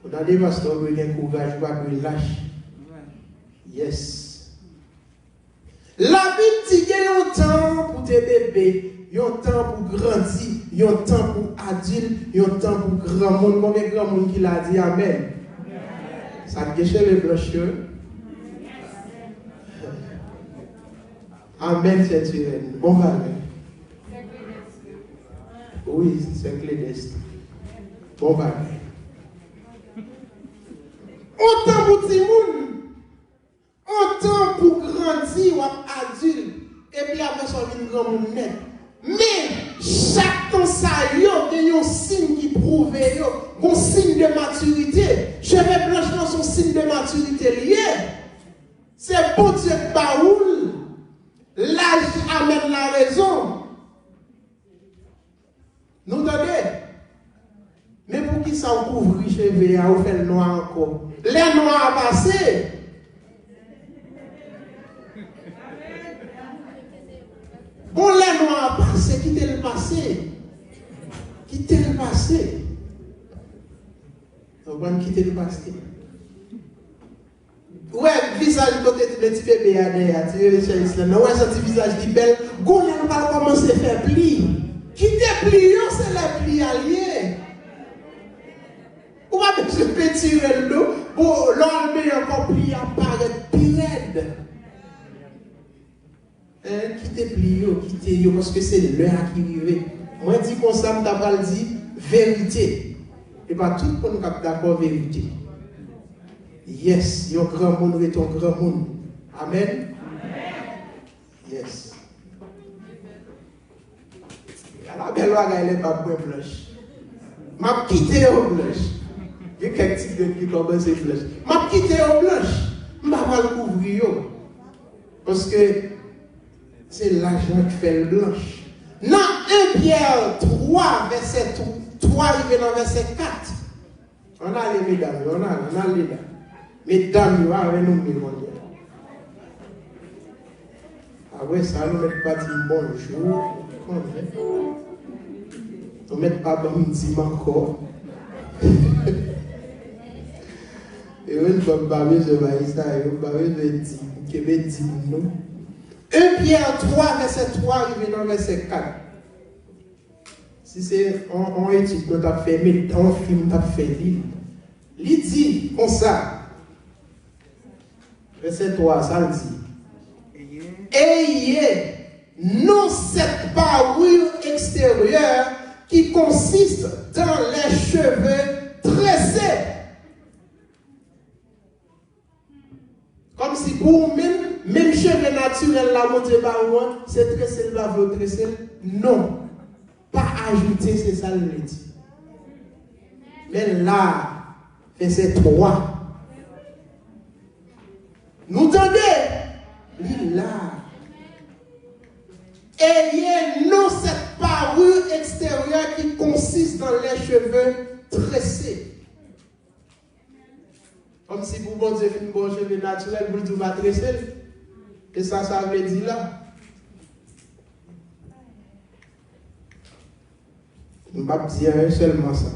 On a des pasteurs qui ont besoin de courage, pas de lâche. Yes. La Bible dit qu'il y a un temps pour tes bébés, il y a un temps pour grandir, il y a un temps pour adulte, il y a un temps pour grand monde. Combien de grand monde qui l'a dit Amen? Ça te gâche les blancheurs. Amen, c'est une bon valeur. Oui, c'est clé d'est. Bon valeur. Autant pour tout le monde, autant pour grandir ou adulte, et puis après ça, il y a un grand monde net. Mais chaque temps, ça y a un signe qui prouve, un signe de maturité. Cheveux blancs sont signe de maturité lié. C'est bon Dieu baoul. L'âge amène la raison. Nous entendez? Mais pour qui ça couvre les cheveux, on fait le noir encore? Les noirs à passer. Bon, les noirs à passer, quittez le passé. Quittez le passé. On va quitter le passé. Ouais, visage côté de petit bébé à derrière, tu veux chez l'islam. Ouais, ce petit visage qui belle. Goulin va commencer à faire pli. Quittez pli, c'est la pli alliée. On va mettre ce petit l'eau pour l'enlever encore pli apparaître plus raide. Quittez pli, quittez parce que c'est l'heure qui arrive. Moi, je dis comme ça, je t'ai dit vérité. Et pas tout le monde qui est d'accord vérité. Yes, il y a un grand monde et un grand monde. Amen. Yes. La belle loi, elle n'est pas point blanche. M'a quitté au blanche. Il y a quelques petits qui commencent à blanche. M'a quitté au blanche. Je ne vais pas le couvrir. Parce que c'est l'argent qui fait le blanche. Dans 1 Pierre 3, verset 3, il vient dans verset 4. On a les mesdames, on a les dames. Mesdames, nous avons nous mondial. Après ça, nous ne mettons pas de bonjour. Nous ne mettons pas de petit encore. Et on ne peut pas parler de ça, on peut parler de dire nous. 1 Pierre 3, verset 3, il vient dans verset 4. Si c'est en étude, nous avons fait, mais dans le film, nous avons fait lire. Il dit comme ça. Verset 3, ça le dit. Ayez non cette parure extérieure qui consiste dans les cheveux tressés. Comme si pour même cheveux naturels, la montée par moi, c'est tressé, la veut tresser. Non. Pas ajouter, c'est ça le dit. Mais là, verset 3. Nous entendez? Là. Ayez non cette parure extérieure qui consiste dans les cheveux tressés. Comme si pour bon Dieu fait un bon cheveu naturel, vous ne va tresser. Et ça veut dire là. Je ne vais pas dire seulement ça.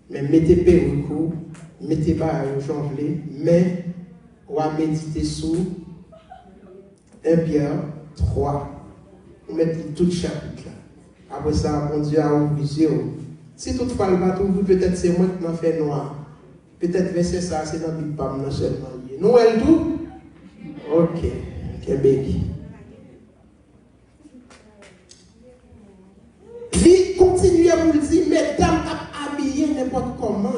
Mais mettez perruque, mettez pas chanvelé, mais on va méditer sur 1 Pierre 3. On met tout chapitre là. Après ça, mon Dieu a ouvert les yeux. Si toutefois le bateau ouvre, peut-être c'est moi qui m'en fait noir. Peut-être verset ça, c'est dans le Bible, pas seulement lié. Nous, elle tout? Ok. Ok, baby. Il continue à vous le dire, mesdames, habillez n'importe comment.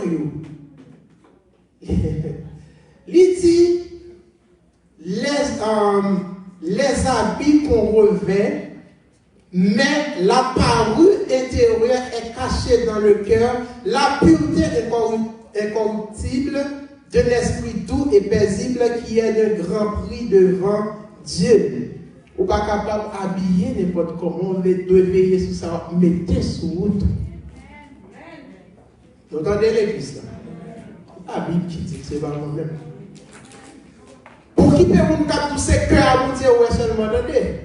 Il dit, les habits qu'on revêt, mais la parure intérieure est cachée dans le cœur, la pureté incorruptible de l'esprit doux et paisible qui est de grand prix devant Dieu. Ou pas capable d'habiller n'importe comment, on doit veiller sur ça, mettez sur route. Vous entendez l'église là? La Bible qui dit que c'est pas moi-même. Pour quitter mon cap, tous ces cœurs à monter, ouais seulement, attendez.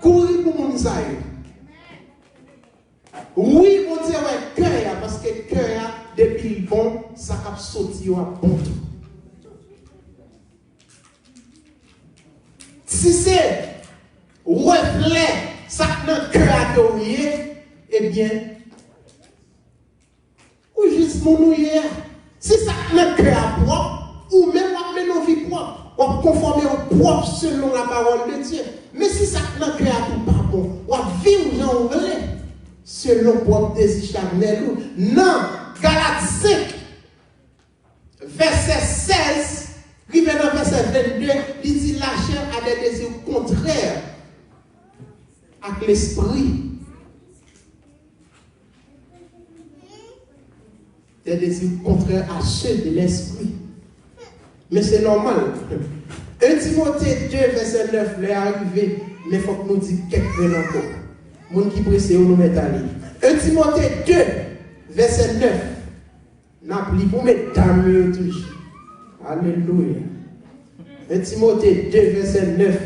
Courir pour mon zaï. Oui, mon Dieu, ouais, cœur, parce que cœur, depuis le bon, ça cap sauter à bon. Si c'est reflet, ça dans cœur à théorie, eh bien, ou juste mon nouillère. Si ça dans cœur propre, ou même on met nos vies propres, on conformer au propre selon la parole de Dieu. Mais si ça dans cœur tout pas bon, on vit dans le vrai, selon propre désir charnel. Non, Galates 5, verset 16, rivé dans verset 22, il dit la chair a des désirs contraires avec l'esprit. Des désirs contraires à ceux de l'esprit. Mais c'est normal. 1 Timothée 2, verset 9, l'est arrivé, mais il faut que nous disions quelques versets encore. Moun qui presse, nous met à lire. 1 Timothée 2, verset 9. N'a plus pour mettre dame toujours. Alléluia. 1 Timothée 2, verset 9.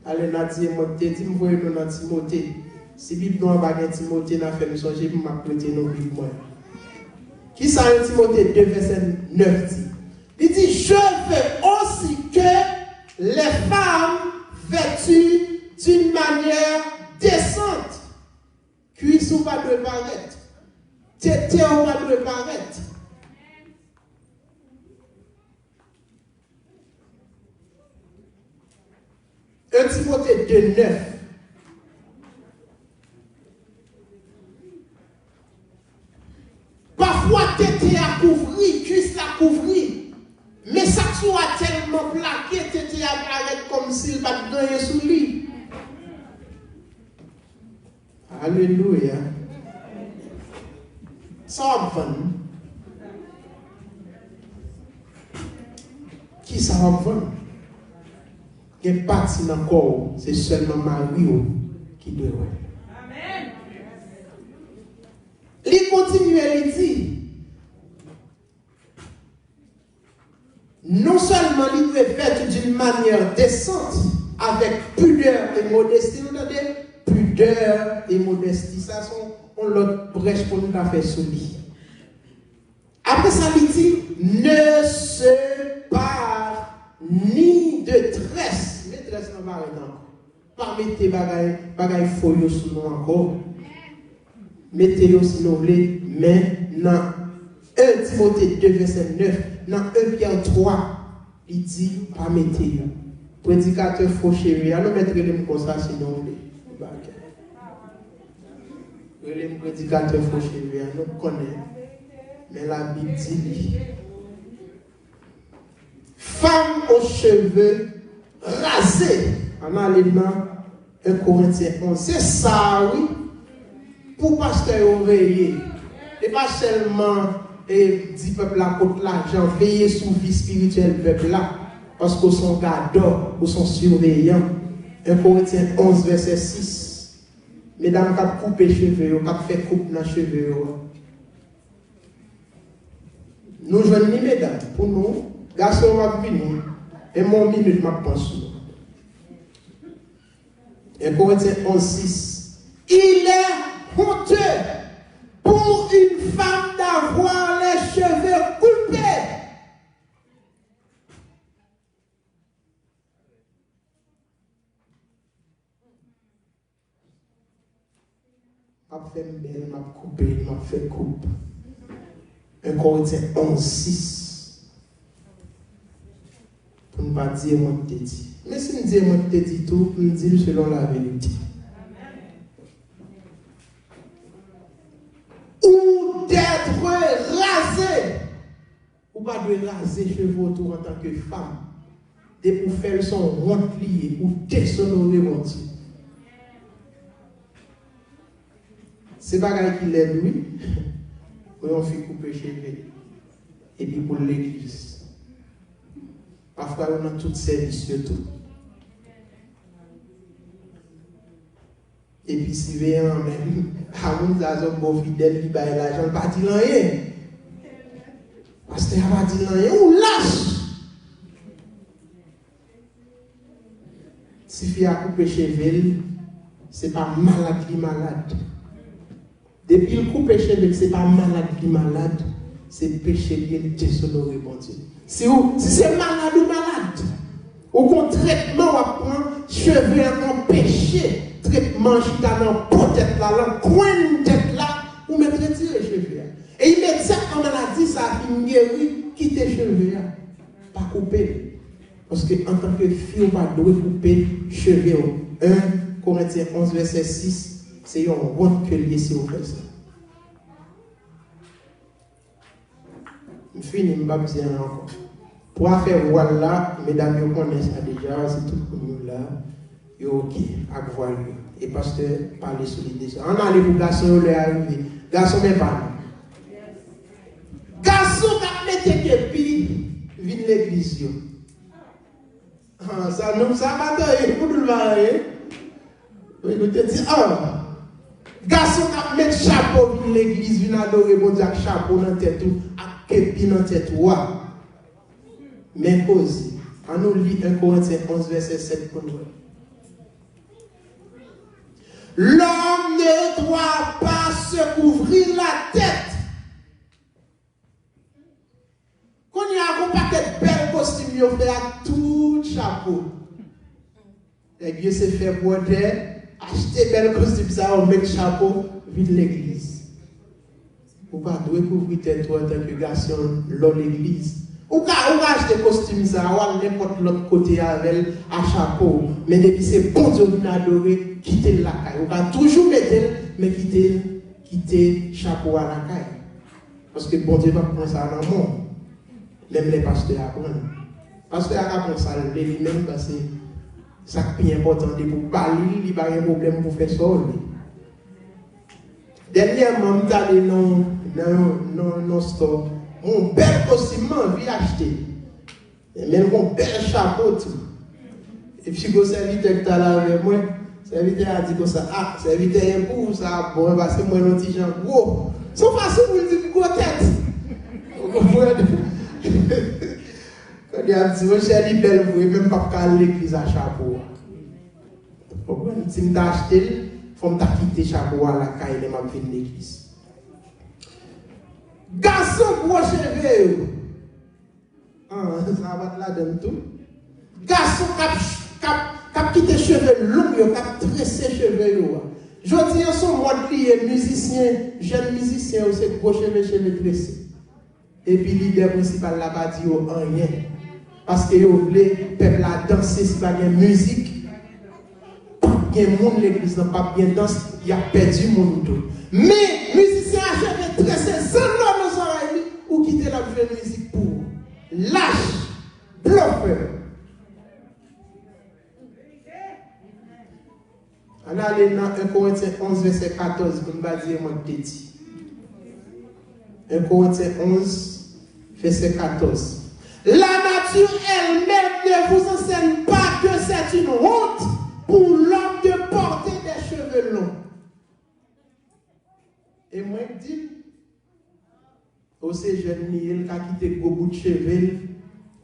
Allez, dans Timothée, dis-moi, voyez nous dans Timothée. Si Bible nous a bagné Timothée, n'a fait nous changer pour m'apprêter nos Bibles. Qui ça, 1 Timothée 2, verset 9 dit? Il dit, je veux aussi que les femmes vêtues d'une manière décente, cuisse ou pas de paraître, tété ou pas de paraître. Un Timothée 2, 9. Parfois, tété à couvrir, cuisse à couvrir. Mais ça soit tellement plaqué, tété à paraître comme s'il va gagner sous lui. Alléluia. Ça va vendre. Qui ça va vendre? Il y a partie dans le corps, c'est seulement Marie qui doit. Amen. Il continue et il dit, non seulement il doit faire d'une manière décente, avec pudeur et modestie, vous entendez? Pudeur et modestie, ça sont l'autre brèche pour nous faire sur lui. Après ça, il dit, ne se pare ni de tresse. Maîtresse n'a pas encore. Pas mettez bagaille folio sous nous encore. Mettez-le si vous voulez, mais dans 1 Timothée 2, verset 9, dans 1 Pierre 3, il dit, pas mettez-le. Prédicateur faux chéri, nous mettrons comme ça si nous voulez. Le prédicateur faux chéri, nous connaissons. Mais la Bible dit, femme aux cheveux rasés. On a allé dans 1 Corinthiens 11. C'est ça, oui. Pour pasteur veiller. Et pas seulement dit peuple là contre l'argent, veiller sur vie spirituelle peuple là. Parce qu'ils sont gardeurs, ils sont surveillants. 1 Corinthiens 11, verset 6. Mesdames, qui ont coupé les cheveux, qui ont fait coupe dans les cheveux. Nous jouons ni mesdames. Pour nous, garçons m'a venir. Et mon minute m'a pensé. 1 Corinthiens 11, 6. Il est honteux pour une femme d'avoir les cheveux coupés. M'a fait belle, m'a coupé, m'a fait coupe. 1 Corinthiens 11, 6. Pour ne pas dire moi te dit. Mais si nous disons moi te dit tout, nous disons selon la vérité. Ou d'être rasé. Ou pas de raser cheveux autour en tant que femme. De pour faire son honte lié ou déshonorer mon Dieu. C'est pas qui l'aide, oui. On fait couper cheveux. Et puis pour l'église. Parfois, on a tout service de tout. Et puis si veillant même, à mon zazon bon fidèle qui baille l'argent, pas dit rien. Pasteur a pas dit rien, ou lâche. Si fille a coupé cheveux, c'est pas malade qui malade. Depuis le coupe cheveux, c'est pas malade qui malade, c'est péché qui est déshonoré, bon Dieu. Si c'est malade ou malade, au contraire, traitement, on prend cheveux en péché, traitement, chita dans la tête là, dans le coin de tête là, ou mettre les cheveux. Et immédiatement, on a dit ça, il guérit, quitte les cheveux, pas couper. Parce qu'en tant que fille, on va devoir couper cheveux. 1 Corinthiens 11, verset 6, c'est une honte que lié si on fait ça. Je finis, je ne vais pas dire encore. Pour faire voile là, mesdames, vous connaissez ça déjà, c'est tout pour nous là. Yo ok, avec voile. Et pasteur parle sur les déjà. On a les pour garçons, on est arrivé. Garçon, mais pas. Garçon, qui a mis tes puis, vient l'église. Ça nous ça va te pour le marier. Vous te dit, garçon qui a mis chapeau vient l'église, vient adorer bon Dieu avec chapeau dans la tête, avec képi dans la tête. Mais cause, on nous lit 1 Corinthiens 11, verset 7 pour nous. L'homme ne doit pas se couvrir la tête. Quand il y a un paquet de belles costumes, il fait à tout chapeau. Et Dieu s'est fait border, acheter belles costumes, ça, on met le chapeau, vide l'église. Vous ne pouvez pas couvrir tête en tant que garçon dans l'église. Ou acheter des costumes, ça, ou n'importe l'autre côté avec un chapeau. Mais depuis c'est bon Dieu qui adorer, quitter la caille. Ou va toujours mettre, mais quitter chapeau à la caille. Parce que bon Dieu va prendre ça dans le monde. Même les pasteurs apprennent. Pasteur apprend ça lui-même parce que ça qui est important pour parler, il n'y a pas de problème pour faire ça. Dernièrement, je suis allé dans le store. Mon bel costume, je vais acheter. Même mon bel chapeau, tout. Et puis, le serviteur qui est là avec moi, le serviteur a dit comme ça, le serviteur est pour ça, bon, parce que moi, je suis gros. C'est facile pour le dire, gros tête. Vous comprenez? Quand il a dit, moi, j'ai dit, belle, vous ne pouvez même pas aller à l'église à chapeau. Vous comprenez? Si je acheté, il faut que je quitte le chapeau à la caille et je vais l'église. Garçon gros cheveux. Ça va là-dedans tout. Garçon qui quitté cheveux longs, qui tressé cheveux. Je dis à son mode lié, musicien, jeune musicien, c'est gros cheveux tressés. Et puis l'idée principale là-bas dit rien. Parce que vous voulez, peuple a dansé, si pas de musique. Il y a des gens l'église n'a pas bien dansé, il a perdu mon monde. Mais musicien a cheveux tressés, sans l'homme aux oreilles, ou quitter la musique pour lâche, bluffeur. On a allé dans 1 Corinthiens 11, verset 14, pour ne pas dire moi de dit. 1 Corinthiens 11, verset 14. La nature elle-même ne vous enseigne pas que c'est une honte pour l'homme de porter des cheveux longs. Et moi, je dis, aussi jeune, il a quitté le bout de cheveux.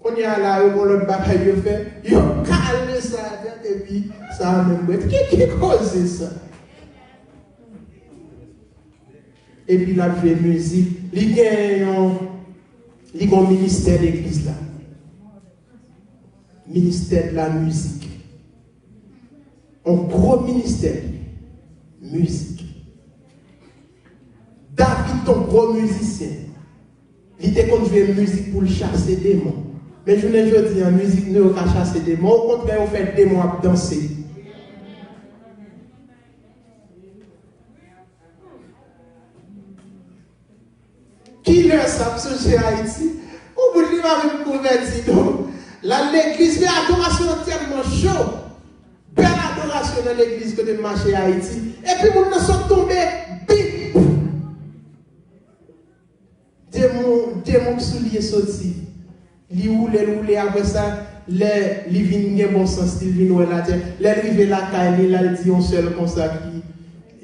Quand il y a là, le bagaille, il fait, il calme ça, et puis ça a même été. Qui cause ça? Et puis là, il fait musique. Il y a un ministère de l'église là. Ministère de la musique. Un gros ministère. Musique. David, ton gros musicien. Il était qu'on jouait musique pour chasser des démons. Mais je ne dis en musique, ne pas chasser des démons. Au contraire, on fait des démons à danser. Qui leur savent ce chez Haïti? Au bout de l'hiver, avec converti. Donc, l'église fait adoration tellement chaud. Belle adoration dans l'église que de marcher à Haïti. Et puis, nous sommes tombés, bip! Démon qui soulier sorti. Li roule après ça, les vins bon sens, ils viennent la terre. Les rives la caille, là, ils disent on seul comme ça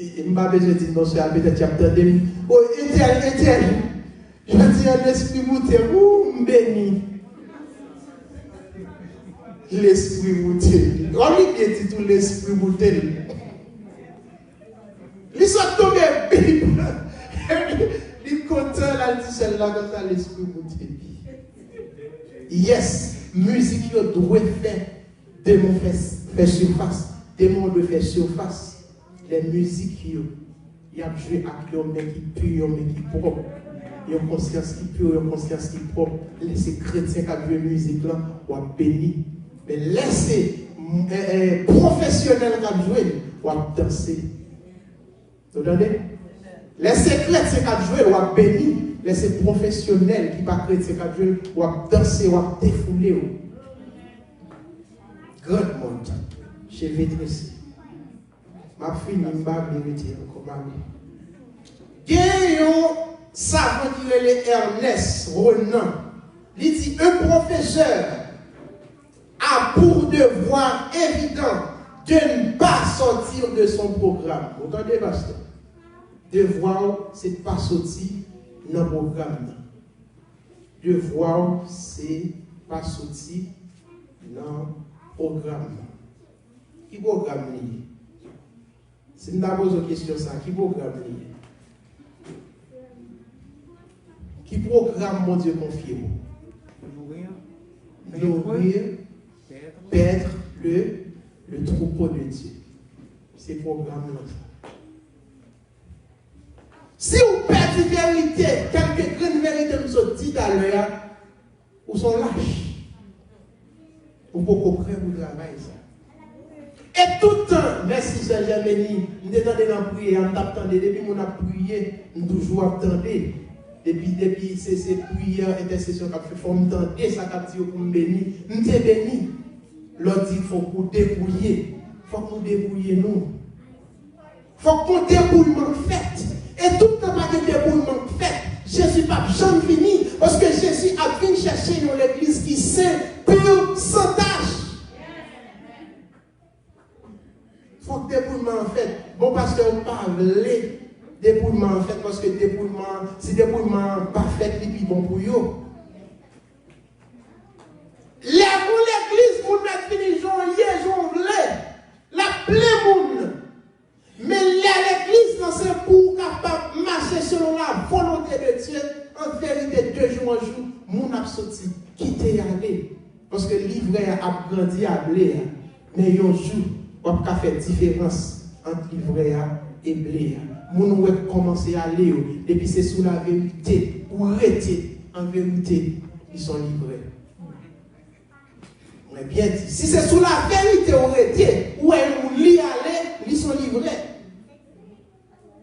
je ne pas besoin de dire non, c'est peut-être tu as entendu. Oh, Étienne, je dis à l'esprit bouté, ouh, béni. L'esprit bouté. On lui dit tout l'esprit bouté. Ils sont tombés Bible. Il compte là, il dit celle-là, comme ça, l'esprit bouté. Yes, musique, il doit faire démon faire surface. Démon doit faire surface. Les musiques, il y a joué avec l'homme qui pur, mais qui propre. Il y a une conscience qui pure, une conscience qui propre. Laissez chrétiens qui ont joué musique là, ou à béni. Mais laissez professionnels qui ont joué, ou à danser. Vous entendez? Laissez chrétiens qui ont joué, ou à béni. Laissez professionnels qui ne sont pas chrétiens qui ont joué, ou à danser, ou à défouler. Grand monde, je vais dresser. Ma fille n'a pas mérité encore ma vie. Il y a un savant qui est Ernest Renan. Il dit un professeur a pour devoir évident de ne pas sortir de son programme. Vous entendez, pasteur? Devoir, c'est de ne pas sortir dans le programme. Devoir, c'est de ne pas sortir dans le programme. Qui programme lié? Si nous avons posé une question, qui programme lié? Qui programme mon Dieu confié? Nourrir, perdre le troupeau de Dieu. C'est le programme là. Si vous perdez vérité, quelques grandes vérités nous ont dit à l'heure, vous sont lâches. Vous pouvez comprendre vous travail ça. Et tout le temps, merci Seigneur Germanie, nous attendons dans la prière, nous attendons, depuis qu'on a prié, nous toujours attendons. Depuis ces prières, intercession qu'on fait, il faut nous attendre, ça qu'a dit pour nous bénir. Nous sommes bénis. L'autre dit qu'il faut qu'on débrouiller. Il faut qu'on débrouille nous. Il faut qu'on débrouillement fait. Et tout le temps, pas de débrouillement fait. Jésus n'a jamais fini. Parce que Jésus a venu chercher dans l'église qui sait pure, sans tâche. Il faut que débrouillement en fait. Bon, parce qu'on parle débrouillement en fait, parce que débrouillement, si débrouillement pas fait, il est bon pour eux. L'église, pour mettre fini, j'en voulais. La pleine monde. Mais l'église, c'est pour capable marcher selon la volonté de Dieu. En vérité, 2 jours en jour, mon a sorti, quitter et aller. Parce que l'ivraie a grandi à blé. Mais un jour, on peut faire différence entre l'ivraie et blé. Mon a commencé à aller. Depuis c'est sous la vérité. Ou arrêter. En vérité, ils sont livrés. On est bien dit. Si c'est sous la vérité, on arrêter. Ou on lit aller, ils sont livrés.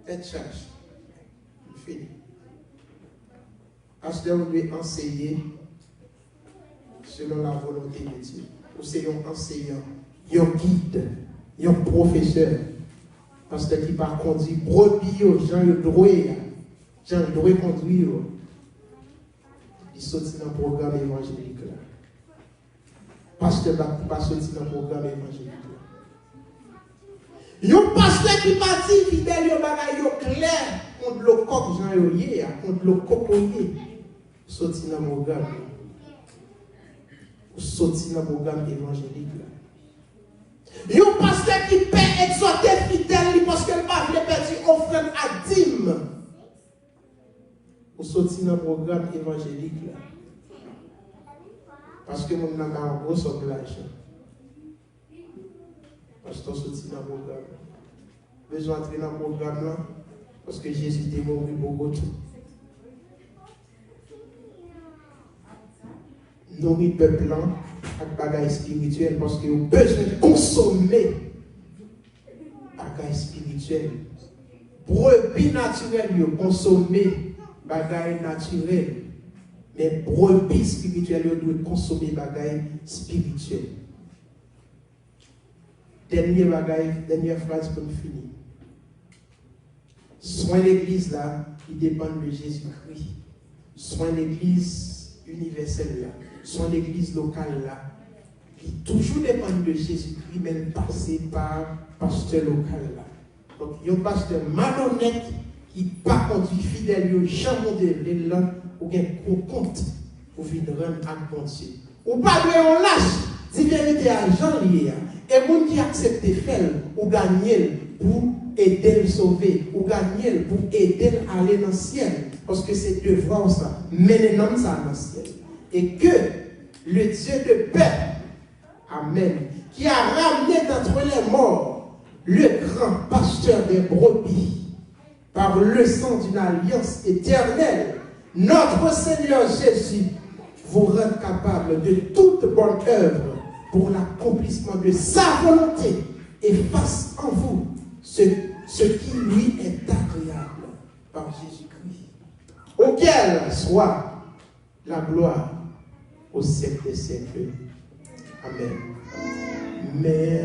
Faites charge. Fini. Pasteur, vous devez enseigner selon la volonté de Dieu. Vous êtes un enseignant, un guide, un professeur. Pasteur qui va conduire brebis aux gens de droit. Gens de droit conduire. Il sortit dans le programme évangélique là. Pasteur va pas sortir dans le programme évangélique là. Yon pasteur qui partit fidèle yon bagay yon clair contre le coq Jean Yoye, contre le cocoyer. Sorti dans le programme. Sorti dans le programme évangélique là. Yon pasteur qui peut exhorter fidèle parce qu'elle va faire perdre offrande à dîme. Sorti dans le programme évangélique là. Parce que mon n'a pas un gros sommage. Parce que sorti dans le programme. Besoin d'entrer dans le programme là. Parce que Jésus est mort pour beaucoup. Nourrir le peuple là avec bagaille spirituelle. Parce que vous avez besoin de consommer bagaille spirituelle. Brebis naturelle, vous consommer bagaille naturelle. Mais brebis spirituelle, vous devez consommer bagaille spirituelle. Dernière phrase pour nous finir. Soin l'église là, il dépend de Jésus-Christ. Soin l'église universelle là. Soin l'église locale là. Il toujours dépend de Jésus-Christ, mais passer par pasteur local là. Donc, il y a un pasteur malhonnête qui pas conduit fidèle, il jamais de l'élan ou bien compte pour venir rendre à mon Dieu. Ou pas de on lâche, dit vérité à Jean lié. Et moun qui accepte de faire ou gagner pour aider le sauver, ou gagner pour aider à aller dans le ciel. Parce que c'est devoir ça, mener l'homme ça dans le ciel. Et que le Dieu de paix, Amen, qui a ramené d'entre les morts le grand pasteur des brebis par le sang d'une alliance éternelle, notre Seigneur Jésus vous rend capable de toute bonne œuvre pour l'accomplissement de sa volonté et fasse en vous ce qui lui est agréable par Jésus-Christ, auquel soit la gloire au siècle des siècles. Amen. Mais